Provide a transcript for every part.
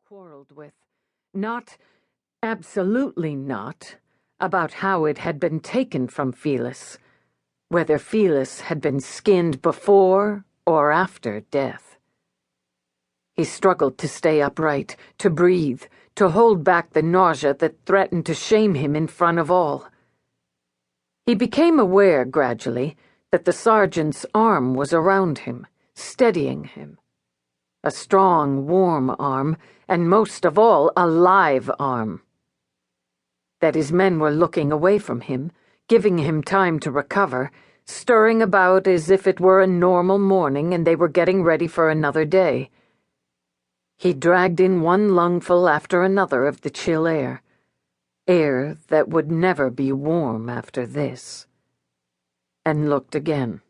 quarreled with. Not, absolutely not, about how it had been taken from Felis, whether Felis had been skinned before or after death. He struggled to stay upright, to breathe, to hold back the nausea that threatened to shame him in front of all. He became aware, gradually, that the sergeant's arm was around him, steadying him. A strong, warm arm, and most of all, a live arm. That his men were looking away from him, giving him time to recover, stirring about as if it were a normal morning and they were getting ready for another day. He dragged in one lungful after another of the chill air that would never be warm after this, and looked again.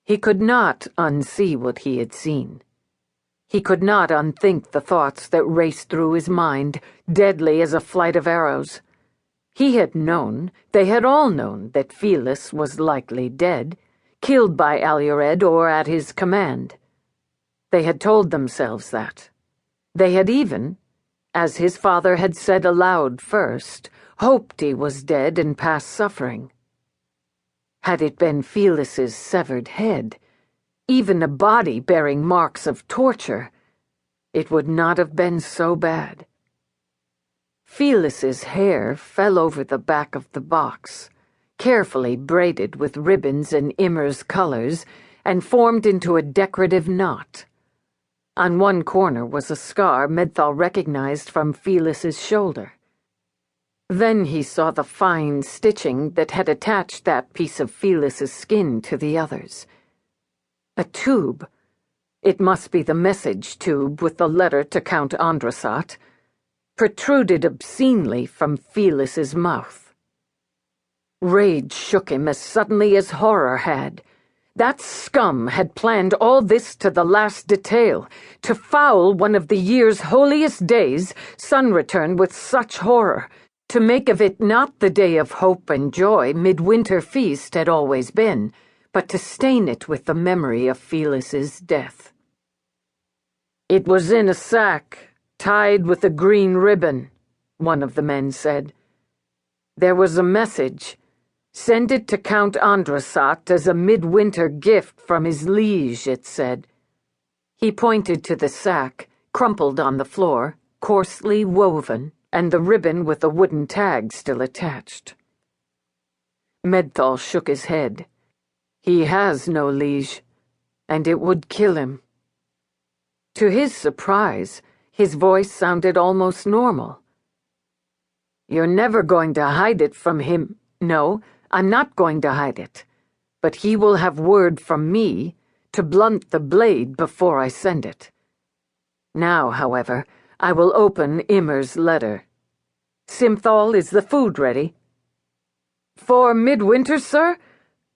He could not unsee what he had seen. He could not unthink the thoughts that raced through his mind, deadly as a flight of arrows. He had known, they had all known, that Felis was likely dead, killed by Aliored or at his command. They had told themselves that. They had even, as his father had said aloud first, hoped he was dead and past suffering. Had it been Felis's severed head, even a body bearing marks of torture, it would not have been so bad. Felis's hair fell over the back of the box, carefully braided with ribbons and Immer's colors, and formed into a decorative knot. On one corner was a scar Medthal recognized from Felis's shoulder. Then he saw the fine stitching that had attached that piece of Felis's skin to the others. A tube. It must be the message tube with the letter to Count Andrasat, protruded obscenely from Felis's mouth. Rage shook him as suddenly as horror had. That scum had planned all this to the last detail, to foul one of the year's holiest days, sun return, with such horror, to make of it not the day of hope and joy midwinter feast had always been, but to stain it with the memory of Felis's death. "It was in a sack, tied with a green ribbon," one of the men said. "There was a message. Send it to Count Andrasat as a midwinter gift from his liege," it said. He pointed to the sack, crumpled on the floor, coarsely woven, and the ribbon with a wooden tag still attached. Medthal shook his head. "He has no liege, and it would kill him." To his surprise, his voice sounded almost normal. "You're never going to hide it from him." "No, I'm not going to hide it, but he will have word from me to blunt the blade before I send it. Now, however, I will open Immer's letter. Simthal, is the food ready?" "For midwinter, sir?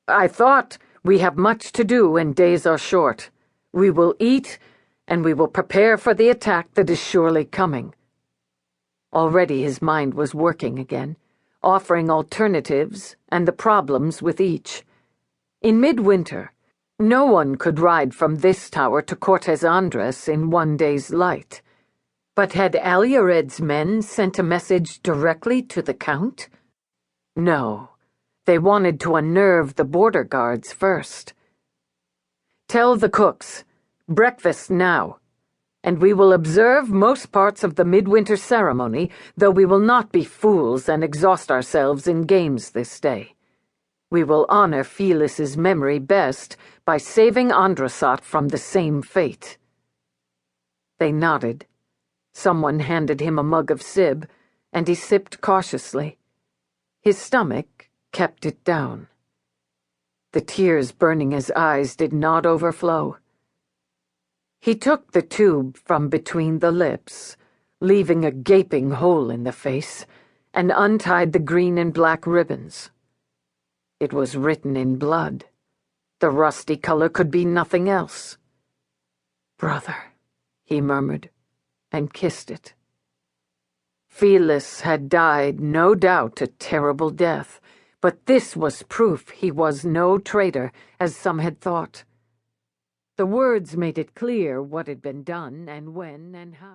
I thought we have much to do and days are short. We will eat, and we will prepare for the attack that is surely coming." Already his mind was working again, offering alternatives and the problems with each. In midwinter, no one could ride from this tower to Cortes Andres in one day's light. But had Aliored's men sent a message directly to the Count? No, they wanted to unnerve the border guards first. "Tell the cooks, breakfast now, and we will observe most parts of the midwinter ceremony, though we will not be fools and exhaust ourselves in games this day. We will honor Felis's memory best by saving Andrasat from the same fate." They nodded. Someone handed him a mug of sib, and he sipped cautiously. His stomach kept it down. The tears burning his eyes did not overflow. He took the tube from between the lips, leaving a gaping hole in the face, and untied the green and black ribbons. It was written in blood. The rusty color could be nothing else. "Brother," he murmured, and kissed it. Felis had died, no doubt, a terrible death, but this was proof he was no traitor, as some had thought. The words made it clear what had been done and when and how.